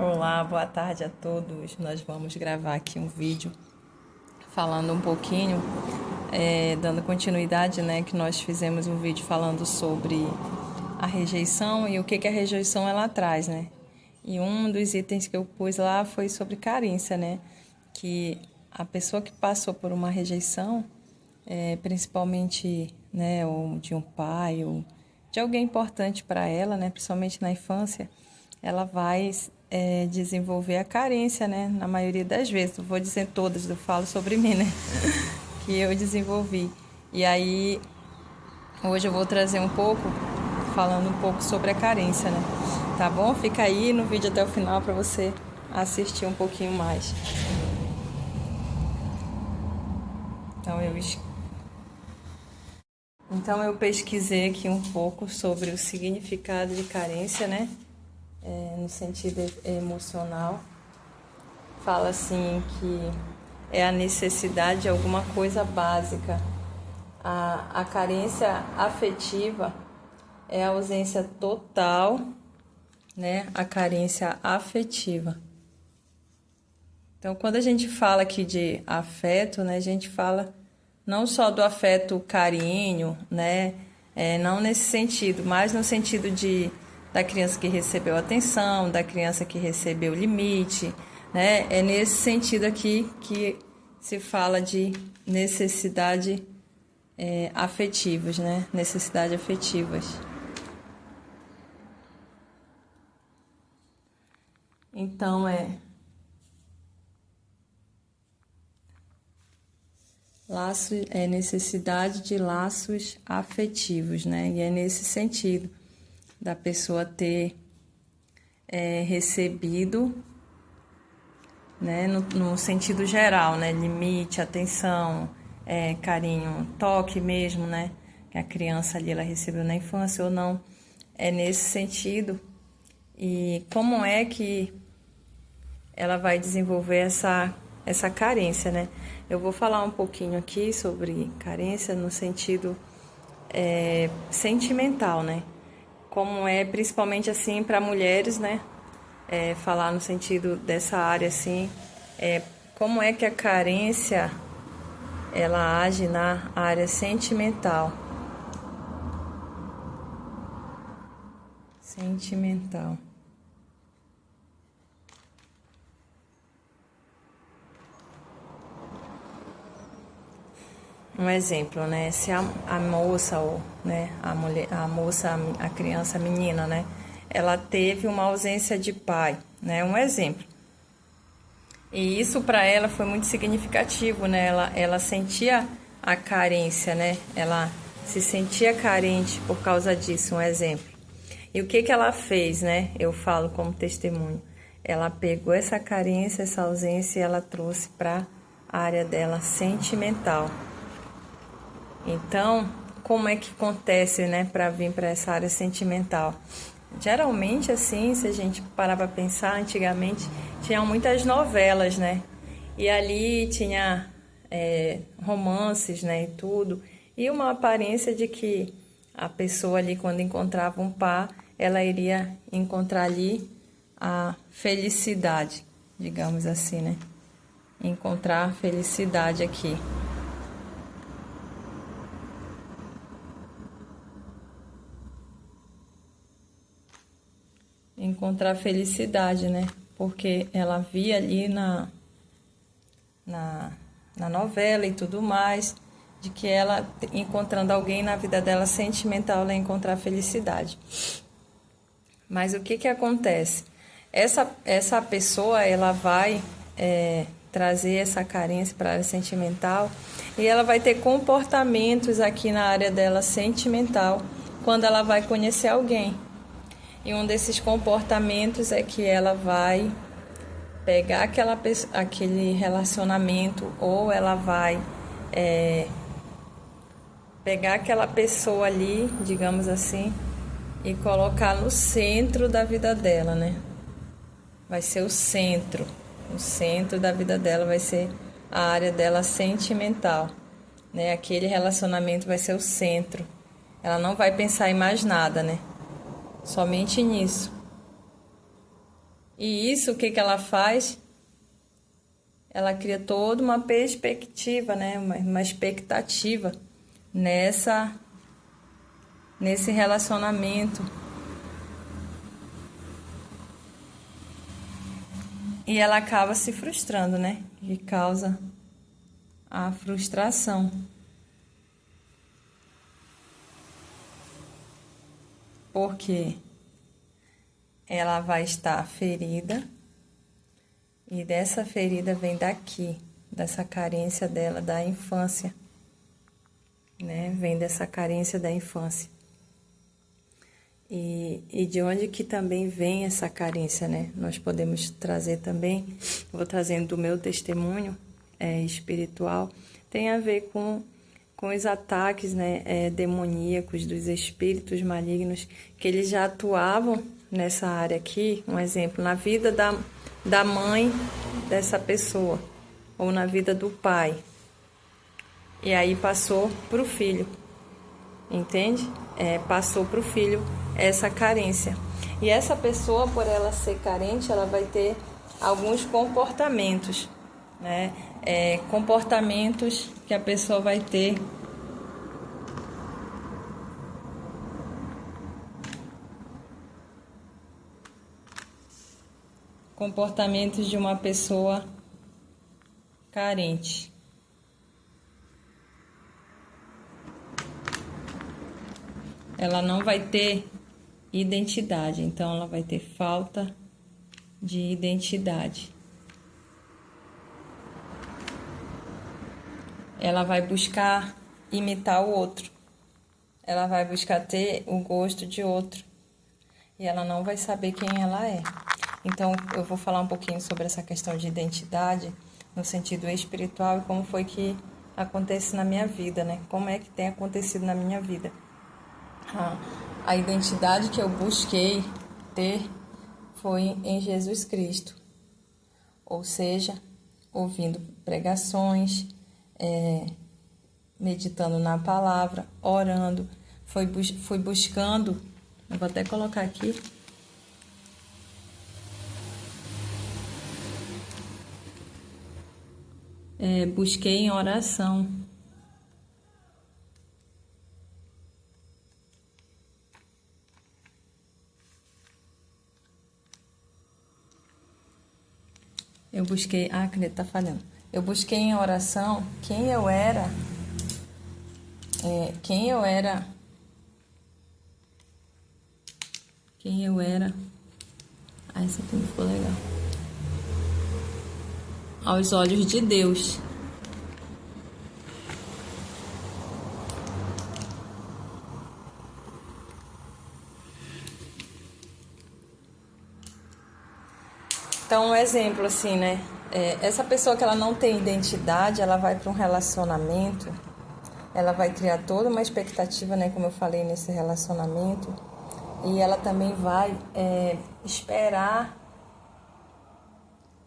Olá, boa tarde a todos. Nós vamos gravar aqui um vídeo falando um pouquinho, dando continuidade, né, que nós fizemos um vídeo falando sobre a rejeição e o que a rejeição ela traz, né? E um dos itens que eu pus lá foi sobre carência, né? Que a pessoa que passou por uma rejeição, principalmente, né, ou de um pai ou de alguém importante para ela, né, principalmente na infância, ela vai desenvolver a carência, né? Na maioria das vezes, não vou dizer todas, eu falo sobre mim, né? Que eu desenvolvi. E aí, hoje eu vou trazer falando um pouco sobre a carência, né? Tá bom? Fica aí no vídeo até o final para você assistir um pouquinho mais. Então eu pesquisei aqui um pouco sobre o significado de carência, né? No sentido emocional. Fala assim que é a necessidade de alguma coisa básica. A carência afetiva é a ausência total, né? A carência afetiva. Então, quando a gente fala aqui de afeto, né? A gente fala não só do afeto carinho, né? Não nesse sentido, mas no sentido da criança que recebeu atenção, da criança que recebeu limite, né? É nesse sentido aqui que se fala de necessidade afetivas, né? Necessidades afetivas. Então, necessidade de laços afetivos, né? E é nesse sentido da pessoa ter recebido, né? No sentido geral, né? Limite, atenção, carinho, toque mesmo, né? Que a criança ali ela recebeu na infância ou não. É nesse sentido. E como é que ela vai desenvolver essa carência, né? Eu vou falar um pouquinho aqui sobre carência no sentido sentimental, né? Como é principalmente assim para mulheres, né? Falar no sentido dessa área assim, como é que a carência ela age na área sentimental. Sentimental. Um exemplo, né? Se a moça, ou, né, a mulher, a moça, a criança, a menina, né? Ela teve uma ausência de pai, né? Um exemplo. E isso para ela foi muito significativo, né? Ela sentia a carência, né? Ela se sentia carente por causa disso, um exemplo. E o que ela fez, né? Eu falo como testemunho. Ela pegou essa carência, essa ausência e ela trouxe para a área dela sentimental. Então, como é que acontece, né, para vir para essa área sentimental? Geralmente, assim, se a gente parar para pensar, antigamente tinham muitas novelas, né? E ali tinha romances, né, e tudo. E uma aparência de que a pessoa ali, quando encontrava um par, ela iria encontrar ali a felicidade, digamos assim, né? Encontrar a felicidade aqui. Encontrar felicidade, né? Porque ela via ali na novela e tudo mais, de que ela, encontrando alguém na vida dela sentimental, ela ia encontrar felicidade. Mas o que acontece? Essa pessoa, ela vai trazer essa carência para a área sentimental e ela vai ter comportamentos aqui na área dela sentimental quando ela vai conhecer alguém. E um desses comportamentos é que ela vai pegar aquele relacionamento ou ela vai pegar aquela pessoa ali, digamos assim, e colocar no centro da vida dela, né? Vai ser o centro da vida dela vai ser a área dela sentimental, né? Aquele relacionamento vai ser o centro. Ela não vai pensar em mais nada, né? Somente nisso. E isso, o que que ela faz? Ela cria toda uma perspectiva, né? Uma expectativa nesse relacionamento. E ela acaba se frustrando, né? Que causa a frustração. Porque ela vai estar ferida. E dessa ferida vem daqui, dessa carência dela da infância, né? Vem dessa carência da infância. E de onde que também vem essa carência, né? Nós podemos trazer também, vou trazendo do meu testemunho espiritual, tem a ver com os ataques, né, demoníacos dos espíritos malignos, que eles já atuavam nessa área aqui, um exemplo, na vida da mãe dessa pessoa, ou na vida do pai. E aí passou para o filho, entende? Passou para o filho essa carência. E essa pessoa, por ela ser carente, ela vai ter alguns comportamentos, né? Comportamentos que a pessoa vai ter. Comportamentos de uma pessoa carente. Ela não vai ter identidade, então ela vai ter falta de identidade. Ela vai buscar imitar o outro. Ela vai buscar ter o gosto de outro. E ela não vai saber quem ela é. Então, eu vou falar um pouquinho sobre essa questão de identidade no sentido espiritual e como foi que acontece na minha vida, né? Como é que tem acontecido na minha vida. A identidade que eu busquei ter foi em Jesus Cristo. Ou seja, ouvindo pregações, meditando na palavra, orando, fui buscando, eu vou até colocar aqui, busquei em oração. Eu busquei, a caneta tá falhando. Eu busquei em oração quem eu era, quem eu era, essa aqui não ficou legal, aos olhos de Deus. Então, um exemplo assim, né? Essa pessoa que ela não tem identidade, ela vai para um relacionamento, ela vai criar toda uma expectativa, né? Como eu falei, nesse relacionamento. E ela também vai esperar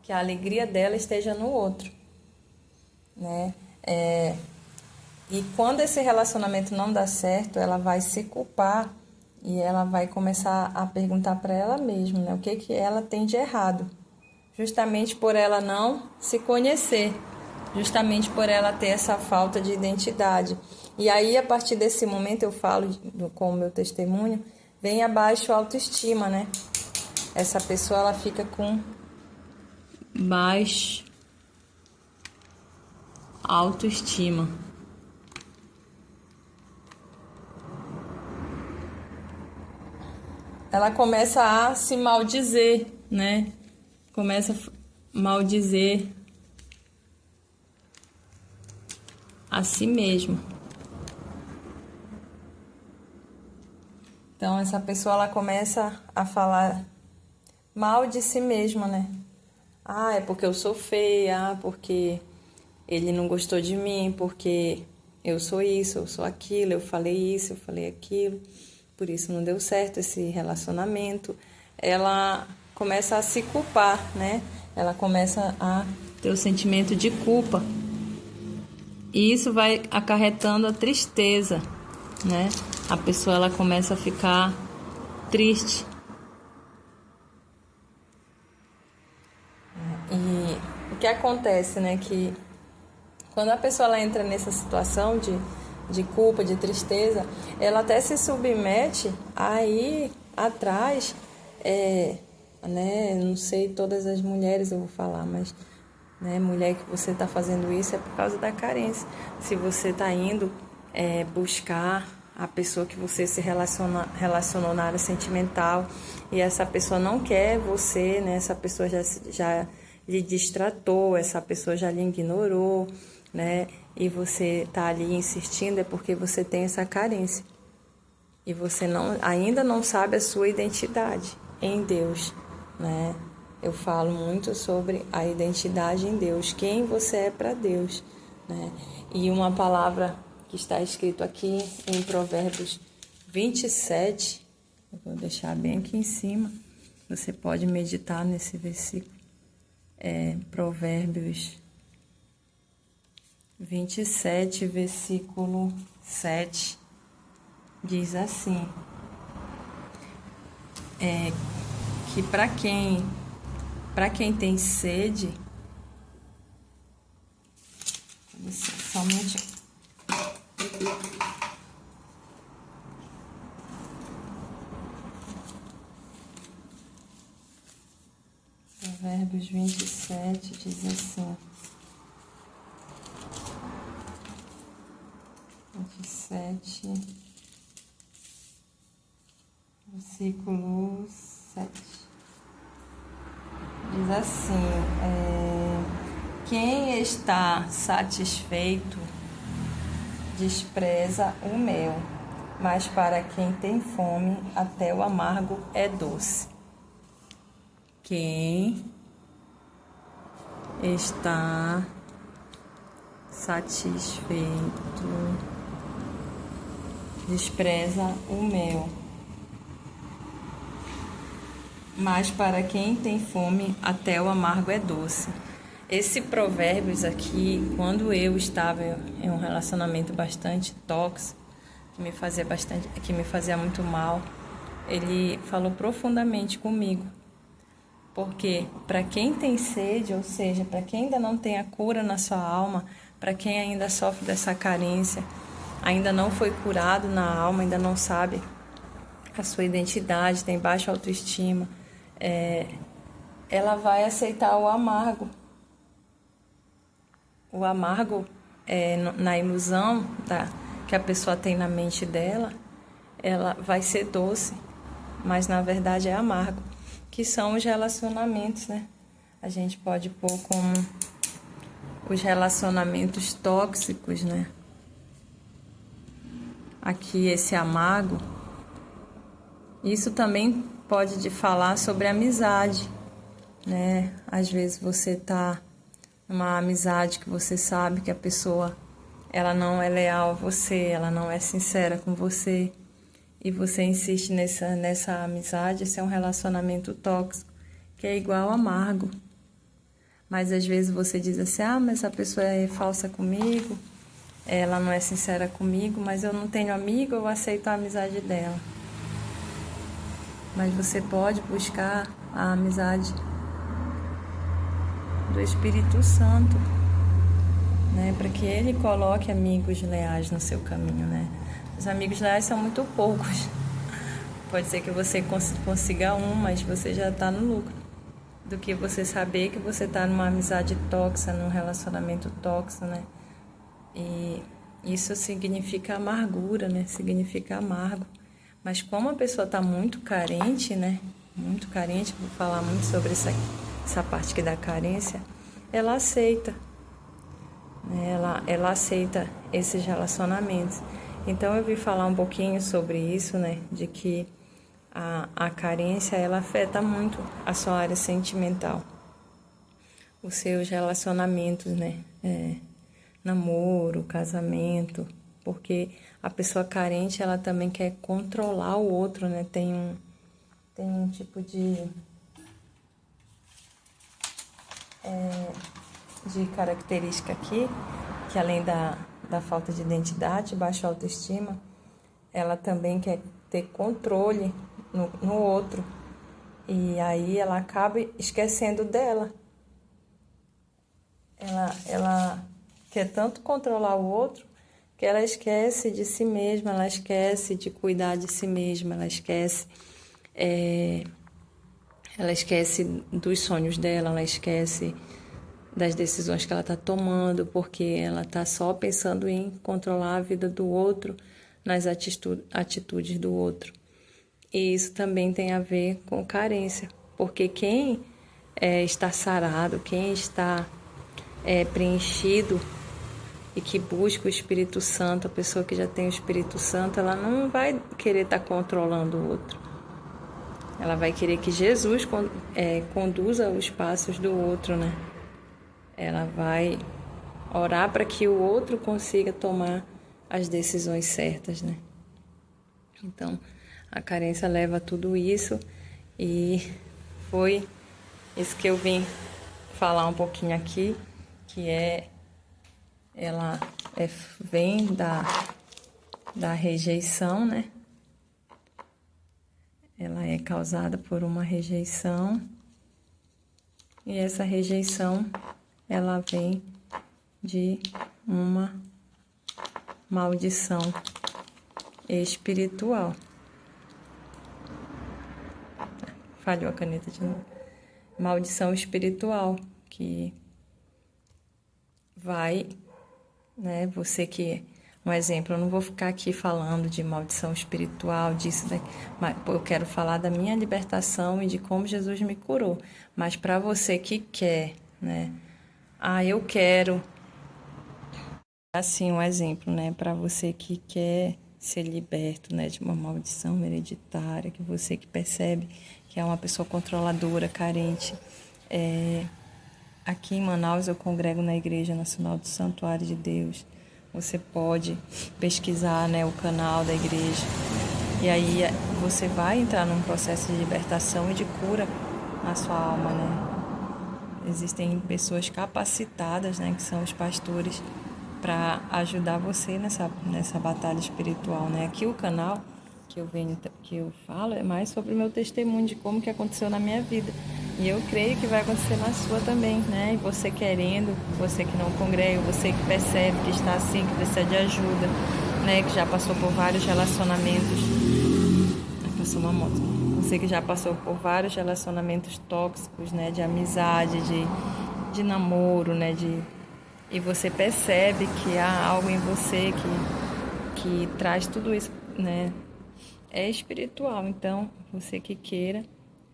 que a alegria dela esteja no outro, né? E quando esse relacionamento não dá certo, ela vai se culpar e ela vai começar a perguntar para ela mesma, né? O que ela tem de errado. Justamente por ela não se conhecer, justamente por ela ter essa falta de identidade. E aí, a partir desse momento, eu falo com o meu testemunho, vem abaixo a autoestima, né? Essa pessoa, ela fica com baixa autoestima. Ela começa a se maldizer, né? Começa a maldizer a si mesmo. Então, essa pessoa, ela começa a falar mal de si mesma, né? É porque eu sou feia, porque ele não gostou de mim, porque eu sou isso, eu sou aquilo, eu falei isso, eu falei aquilo, por isso não deu certo esse relacionamento. Ela começa a se culpar, né? Ela começa a ter o sentimento de culpa. E isso vai acarretando a tristeza, né? A pessoa, ela começa a ficar triste. o que acontece, né, que quando a pessoa ela entra nessa situação de culpa, de tristeza, ela até se submete a ir atrás, né, não sei todas as mulheres eu vou falar, mas, né, mulher que você está fazendo isso é por causa da carência. Se você está indo buscar a pessoa que você se relacionou na área sentimental e essa pessoa não quer você, né, essa pessoa já lhe distratou, essa pessoa já lhe ignorou, né, e você está ali insistindo, é porque você tem essa carência. E você ainda não sabe a sua identidade em Deus, né? Eu falo muito sobre a identidade em Deus, quem você é para Deus, né? E uma palavra que está escrito aqui em Provérbios 27, eu vou deixar bem aqui em cima, você pode meditar nesse versículo, Provérbios 27, versículo 7, diz assim, que para quem tem sede, somente Provérbios 27 diz assim, 27, versículo 7. Diz assim, quem está satisfeito despreza o mel, mas para quem tem fome até o amargo é doce. Quem está satisfeito despreza o mel, mas para quem tem fome até o amargo é doce. Esse provérbios aqui, quando eu estava em um relacionamento bastante tóxico, que me fazia muito mal, ele falou profundamente comigo. Porque para quem tem sede, ou seja, para quem ainda não tem a cura na sua alma, para quem ainda sofre dessa carência, ainda não foi curado na alma, ainda não sabe a sua identidade, tem baixa autoestima, ela vai aceitar o amargo. O amargo, na ilusão que a pessoa tem na mente dela, ela vai ser doce, mas na verdade é amargo, que são os relacionamentos, né? A gente pode pôr como os relacionamentos tóxicos, né? Aqui esse amargo. Isso também pode falar sobre amizade, né? Às vezes você tá numa amizade que você sabe que a pessoa ela não é leal a você, ela não é sincera com você, e você insiste nessa amizade. Esse é um relacionamento tóxico, que é igual amargo. Mas às vezes você diz assim, mas essa pessoa é falsa comigo, ela não é sincera comigo, mas eu não tenho amigo, eu aceito a amizade dela. Mas você pode buscar a amizade do Espírito Santo, né, para que Ele coloque amigos leais no seu caminho, né? Os amigos leais são muito poucos. Pode ser que você consiga um, mas você já está no lucro. Do que você saber que você está numa amizade tóxica, num relacionamento tóxico, né? E isso significa amargura, né? Significa amargo. Mas como a pessoa está muito carente, né? Muito carente, vou falar muito sobre essa parte aqui da carência, ela aceita. Né? Ela aceita esses relacionamentos. Então eu vim falar um pouquinho sobre isso, né? De que a carência, ela afeta muito a sua área sentimental. Os seus relacionamentos, né? Namoro, casamento, porque a pessoa carente, ela também quer controlar o outro, né? Tem um tipo de característica aqui, que além da falta de identidade, baixa autoestima, ela também quer ter controle no outro, e aí ela acaba esquecendo dela. ela quer tanto controlar o outro que ela esquece de si mesma, ela esquece de cuidar de si mesma, ela esquece dos sonhos dela, ela esquece das decisões que ela está tomando, porque ela está só pensando em controlar a vida do outro, nas atitudes do outro. E isso também tem a ver com carência, porque quem está sarado, quem está preenchido e que busca o Espírito Santo, a pessoa que já tem o Espírito Santo, ela não vai querer estar controlando o outro. Ela vai querer que Jesus conduza os passos do outro, né? Ela vai orar para que o outro consiga tomar as decisões certas, né? Então, a carência leva a tudo isso e foi isso que eu vim falar um pouquinho aqui, que ela vem da rejeição, né? Ela é causada por uma rejeição e essa rejeição ela vem de uma maldição espiritual. Falhou a caneta de novo. Maldição espiritual que vai, né? Você que, um exemplo, eu não vou ficar aqui falando de maldição espiritual, disso, daqui, mas eu quero falar da minha libertação e de como Jesus me curou. Mas para você que quer, né? Eu quero. Assim, um exemplo, né? Para você que quer ser liberto, né, de uma maldição hereditária, que você que percebe que é uma pessoa controladora, carente. Aqui em Manaus eu congrego na Igreja Nacional do Santuário de Deus. Você pode pesquisar, né, o canal da igreja e aí você vai entrar num processo de libertação e de cura na sua alma, né? Existem pessoas capacitadas, né, que são os pastores, para ajudar você nessa batalha espiritual, né? Aqui o canal que eu falo é mais sobre o meu testemunho de como que aconteceu na minha vida. E eu creio que vai acontecer na sua também, né? E você querendo, você que não congrega, você que percebe que está assim, que precisa de ajuda, né? Que já passou por vários relacionamentos. Passou uma moto. Você que já passou por vários relacionamentos tóxicos, né? De amizade, de namoro, né? E você percebe que há algo em você que traz tudo isso, né? É espiritual. Então, você que queira,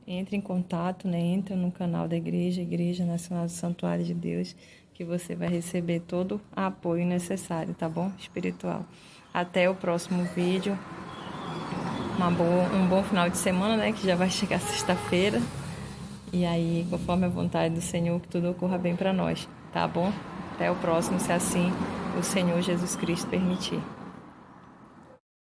entre em contato, né? Entra no canal da Igreja Nacional do Santuário de Deus, que você vai receber todo o apoio necessário, tá bom? Espiritual. Até o próximo vídeo. Um bom final de semana, né? Que já vai chegar sexta-feira. E aí, conforme a vontade do Senhor, que tudo ocorra bem para nós, tá bom? Até o próximo, se assim o Senhor Jesus Cristo permitir.